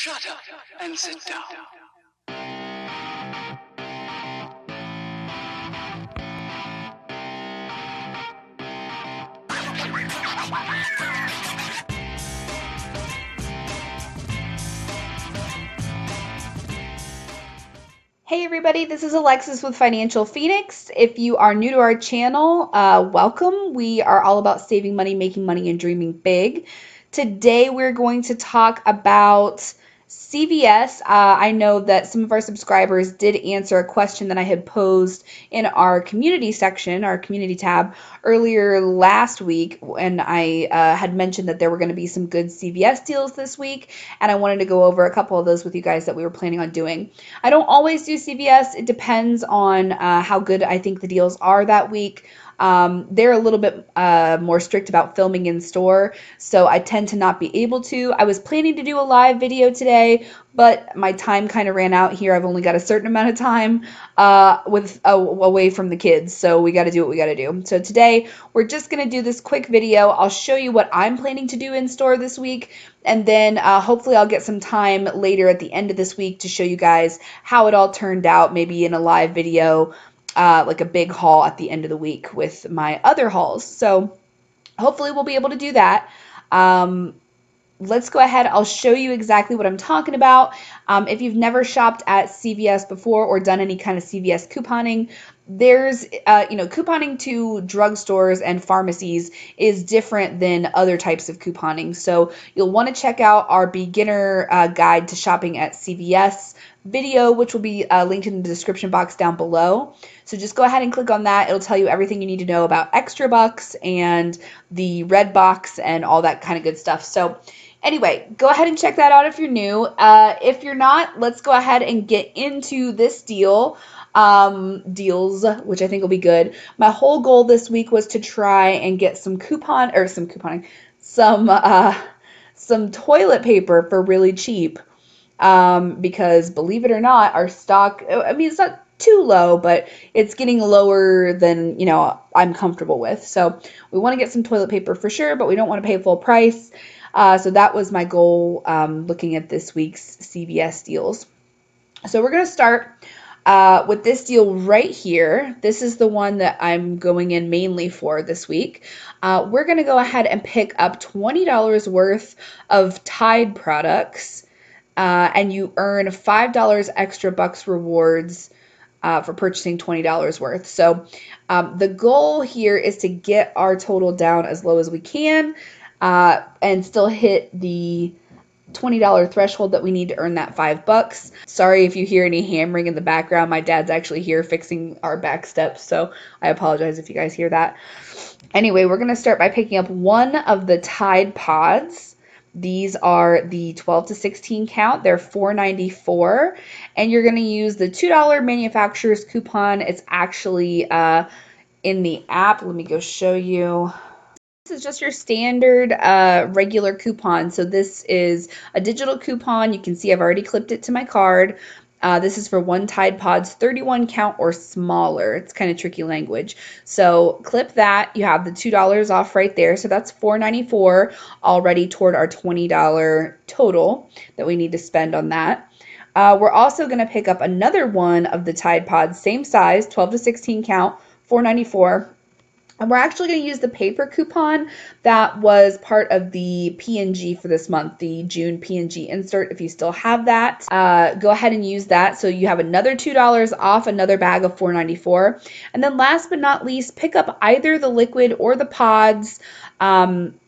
Shut up and sit down. Hey everybody, this is Alexis with Financial Phoenix. If you are new to our channel, welcome. We are all about saving money, making money, and dreaming big. Today we're going to talk about CVS. I know that some of our subscribers did answer a question that I had posed in our community section, our community tab, earlier last week when I had mentioned that there were going to be some good CVS deals this week, and I wanted to go over a couple of those with you guys that we were planning on doing. I don't always do CVS. It depends on how good I think the deals are that week. They're a little bit more strict about filming in store, so I tend to not be able to. I was planning to do a live video today, but my time kind of ran out here. I've only got a certain amount of time away from the kids, so we got to do what we got to do. So today we're just going to do this quick video. I'll show you what I'm planning to do in store this week, and then hopefully I'll get some time later at the end of this week to show you guys how it all turned out, maybe in a live video, like a big haul at the end of the week with my other hauls. So hopefully we'll be able to do that. Let's go ahead. I'll show you exactly what I'm talking about. If you've never shopped at CVS before or done any kind of CVS couponing, there's, couponing to drugstores and pharmacies is different than other types of couponing. So you'll want to check out our beginner guide to shopping at CVS video, which will be linked in the description box down below. So just go ahead and click on that. It'll tell you everything you need to know about extra bucks and the red box and all that kind of good stuff. So anyway, go ahead and check that out if you're new. If you're not, let's go ahead and get into this deals, which I think will be good. My whole goal this week was to try and get some toilet paper for really cheap. Because believe it or not, our stock, I mean, it's not too low, but it's getting lower than, I'm comfortable with. So we want to get some toilet paper for sure, but we don't want to pay full price. So that was my goal looking at this week's CVS deals. So we're going to start with this deal right here. This is the one that I'm going in mainly for this week. We're going to go ahead and pick up $20 worth of Tide products. And you earn $5 extra bucks rewards for purchasing $20 worth. So the goal here is to get our total down as low as we can and still hit the $20 threshold that we need to earn that $5. Sorry if you hear any hammering in the background. My dad's actually here fixing our back steps, so I apologize if you guys hear that. Anyway, we're going to start by picking up one of the Tide Pods. These are the 12 to 16 count. They're $4.94, and you're going to use the $2 manufacturer's coupon. It's actually in the app. Let me go show you. This is just your standard regular coupon. So this is a digital coupon. You can see I've already clipped it to my card. This is for one Tide Pods, 31 count or smaller. It's kind of tricky language. So clip that. You have the $2 off right there. So that's $4.94 already toward our $20 total that we need to spend on that. We're also going to pick up another one of the Tide Pods, same size, 12 to 16 count, $4.94. And we're actually going to use the paper coupon that was part of the P&G for this month, the June P&G insert. If you still have that, go ahead and use that. So you have another $2 off another bag of $4.94. And then last but not least, pick up either the liquid or the pods.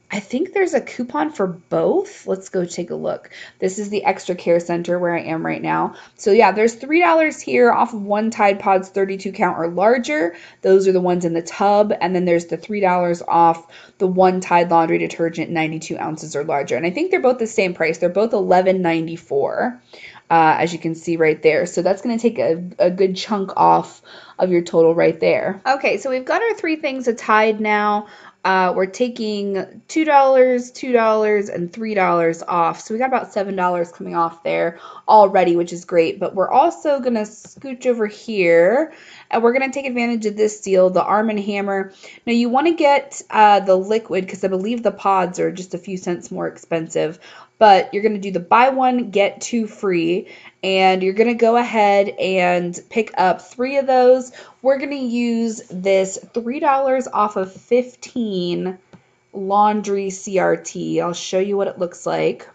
I think there's a coupon for both. Let's go take a look. This is the Extra Care Center where I am right now. So yeah, there's $3 here off of one Tide Pods 32 count or larger. Those are the ones in the tub. And then there's the $3 off the one Tide laundry detergent 92 ounces or larger. And I think they're both the same price. They're both $11.94. As you can see right there. So that's going to take a good chunk off of your total right there. Okay, so we've got our three things of Tide now. We're taking $2, $2, and $3 off. So we got about $7 coming off there already, which is great. But we're also going to scooch over here, and we're going to take advantage of this deal, the Arm & Hammer. Now, you want to get the liquid because I believe the pods are just a few cents more expensive. but you're going to do the buy one, get two free, and you're going to go ahead and pick up 3 of those. We're going to use this $3 off of 15 laundry CRT. I'll show you what it looks like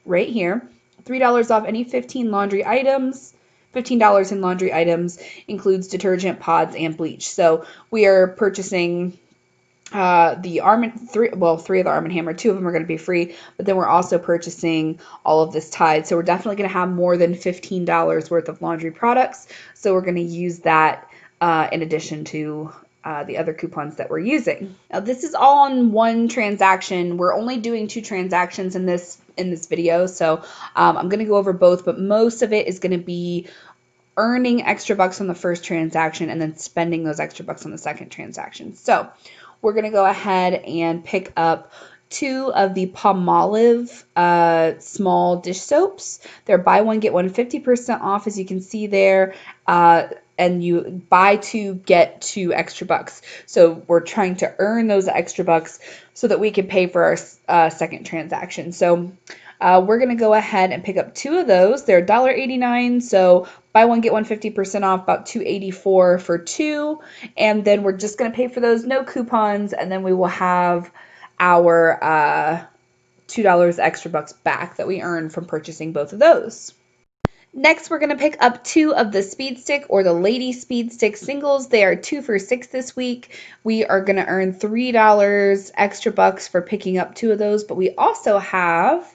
right here. $3 off any 15 laundry items. $15 in laundry items includes detergent, pods, and bleach. So we are purchasing the three of the Arm & Hammer. 2 of them are going to be free, but then we're also purchasing all of this Tide. So we're definitely going to have more than $15 worth of laundry products. So we're going to use that in addition to the other coupons that we're using. Now this is all on one transaction. We're only doing 2 transactions in this video, so I'm going to go over both, but most of it is going to be earning extra bucks on the first transaction and then spending those extra bucks on the second transaction. So we're going to go ahead and pick up 2 of the Palmolive small dish soaps. They're buy one, get one 50% off, as you can see there. And you buy 2, get 2 extra bucks. So we're trying to earn those extra bucks so that we can pay for our second transaction. So we're going to go ahead and pick up 2 of those. They're $1.89, so buy one, get one 50% off, about $2.84 for 2. And then we're just going to pay for those, no coupons, and then we will have our $2 extra bucks back that we earned from purchasing both of those. Next, we're going to pick up 2 of the Speed Stick or the Lady Speed Stick singles. They are 2 for $6 this week. We are going to earn $3 extra bucks for picking up 2 of those, but we also have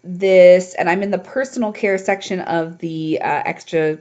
this, and I'm in the personal care section of the extra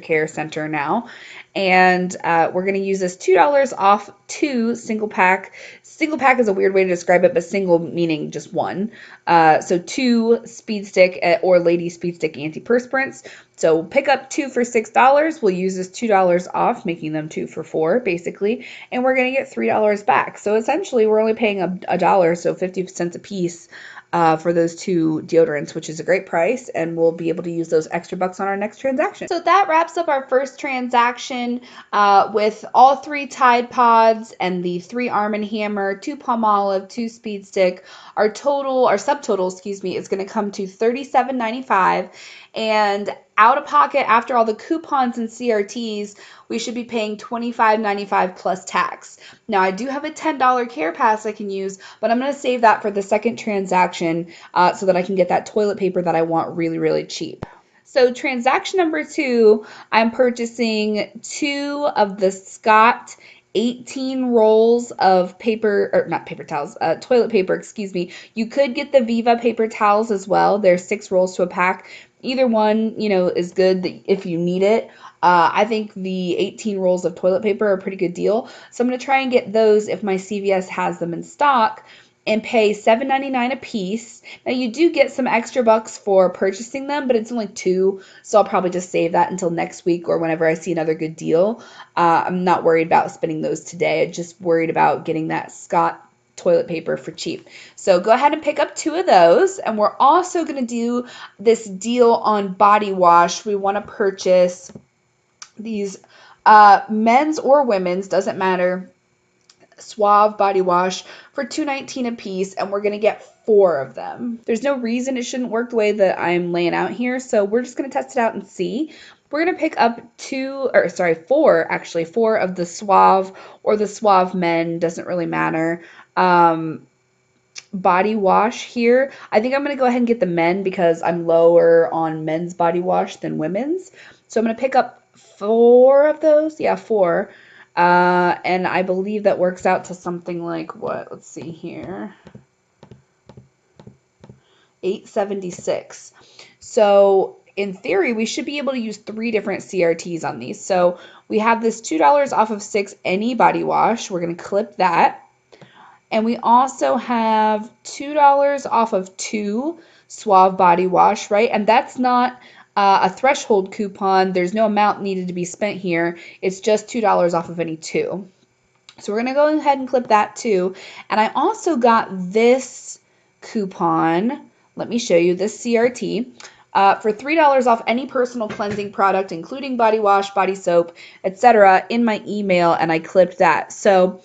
care center now, and we're going to use this $2 off 2 single pack. Single pack is a weird way to describe it, but single meaning just one. So 2 Speed Stick or Lady Speed Stick antiperspirants. So we'll pick up 2 for $6. We'll use this $2 off, making them 2 for $4 basically, and we're going to get $3 back. So essentially we're only paying a dollar, so 50 cents a piece for those 2 deodorants, which is a great price, and we'll be able to use those extra bucks on our next transaction. So that wraps up our first transaction with all 3 Tide Pods and the 3 Arm & Hammer, 2 Palmolive, 2 Speed Stick. Our subtotal, is going to come to $37.95, and out of pocket after all the coupons and CRTs, we should be paying $25.95 plus tax. Now I do have a $10 care pass I can use, but I'm going to save that for the second transaction so that I can get that toilet paper that I want really, really cheap. So transaction number 2, I'm purchasing 2 of the Scott 18 rolls of toilet paper, excuse me. You could get the Viva paper towels as well. There's 6 rolls to a pack. Either one, is good if you need it. I think the 18 rolls of toilet paper are a pretty good deal. So I'm going to try and get those if my CVS has them in stock and pay $7.99 a piece. Now you do get some extra bucks for purchasing them, but it's only 2, so I'll probably just save that until next week or whenever I see another good deal. I'm not worried about spending those today. I'm just worried about getting that Scott toilet paper for cheap. So go ahead and pick up 2 of those, and we're also going to do this deal on body wash. We want to purchase these men's or women's, doesn't matter, Suave body wash for $2.19 a piece, and we're going to get 4 of them. There's no reason it shouldn't work the way that I'm laying out here, so we're just going to test it out and see. We're going to pick up 4 of the Suave or the Suave Men, doesn't really matter, body wash here. I think I'm going to go ahead and get the men because I'm lower on men's body wash than women's. So I'm going to pick up 4 of those. Yeah, 4. And I believe that works out to something like what? Let's see here. $8.76. So in theory, we should be able to use 3 different CRTs on these. So we have this $2 off of 6 any body wash. We're going to clip that. And we also have $2 off of 2 Suave body wash, right? And that's not a threshold coupon. There's no amount needed to be spent here. It's just $2 off of any 2. So we're going to go ahead and clip that too. And I also got this coupon. Let me show you this CRT. For $3 off any personal cleansing product, including body wash, body soap, etc. in my email, and I clipped that. So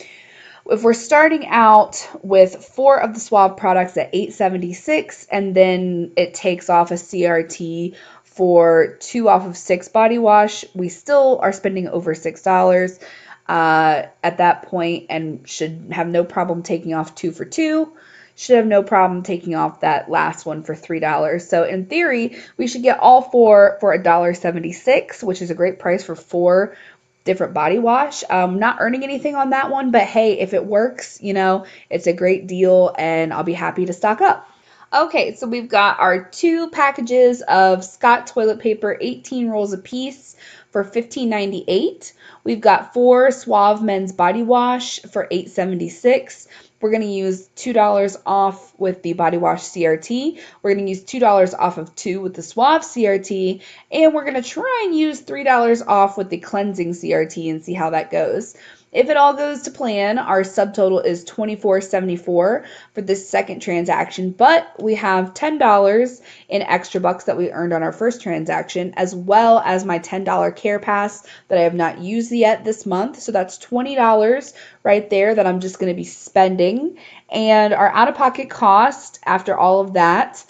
if we're starting out with 4 of the Suave products at $8.76, and then it takes off a CRT for 2 off of 6 body wash, we still are spending over $6 at that point, and should have no problem taking off 2 for 2. Should have no problem taking off that last one for $3. So in theory, we should get all 4 for $1.76, which is a great price for 4 different body wash. Not earning anything on that one, but hey, if it works, it's a great deal, and I'll be happy to stock up. Okay, so we've got our 2 packages of Scott toilet paper, 18 rolls a piece for $15.98. We've got 4 Suave men's body wash for $8.76. We're going to use $2 off with the body wash CRT. We're going to use $2 off of 2 with the Suave CRT. And we're going to try and use $3 off with the cleansing CRT and see how that goes. If it all goes to plan, our subtotal is $24.74 for this second transaction, but we have $10 in extra bucks that we earned on our first transaction, as well as my $10 care pass that I have not used yet this month. So that's $20 right there that I'm just going to be spending. And our out-of-pocket cost after all of that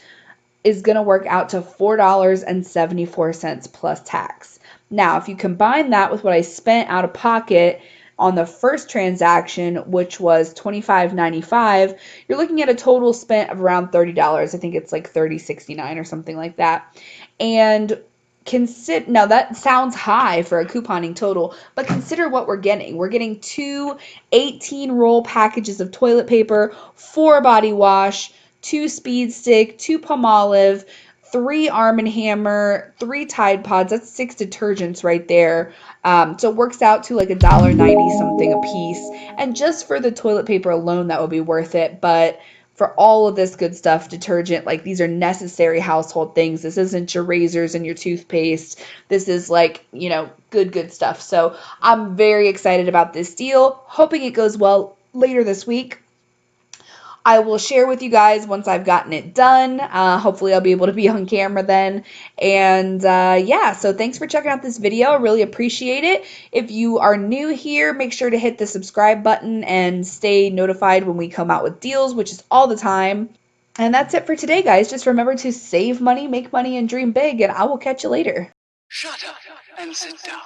is going to work out to $4.74 plus tax. Now, if you combine that with what I spent out of pocket on the first transaction, which was $25.95, you're looking at a total spent of around $30. I think it's like $30.69 or something like that. And now that sounds high for a couponing total, but consider what we're getting. We're getting 2 18-roll packages of toilet paper, 4 body wash, 2 Speed Stick, 2 Palmolive, 3 Arm & Hammer, 3 Tide Pods. That's 6 detergents right there. So it works out to like $1.90 something a piece. And just for the toilet paper alone, that would be worth it. But for all of this good stuff, detergent, like these are necessary household things. This isn't your razors and your toothpaste. This is like, good stuff. So I'm very excited about this deal. Hoping it goes well later this week. I will share with you guys once I've gotten it done. Hopefully I'll be able to be on camera then. And yeah, so thanks for checking out this video. I really appreciate it. If you are new here, make sure to hit the subscribe button and stay notified when we come out with deals, which is all the time. And that's it for today, guys. Just remember to save money, make money, and dream big, and I will catch you later. Shut up and sit down.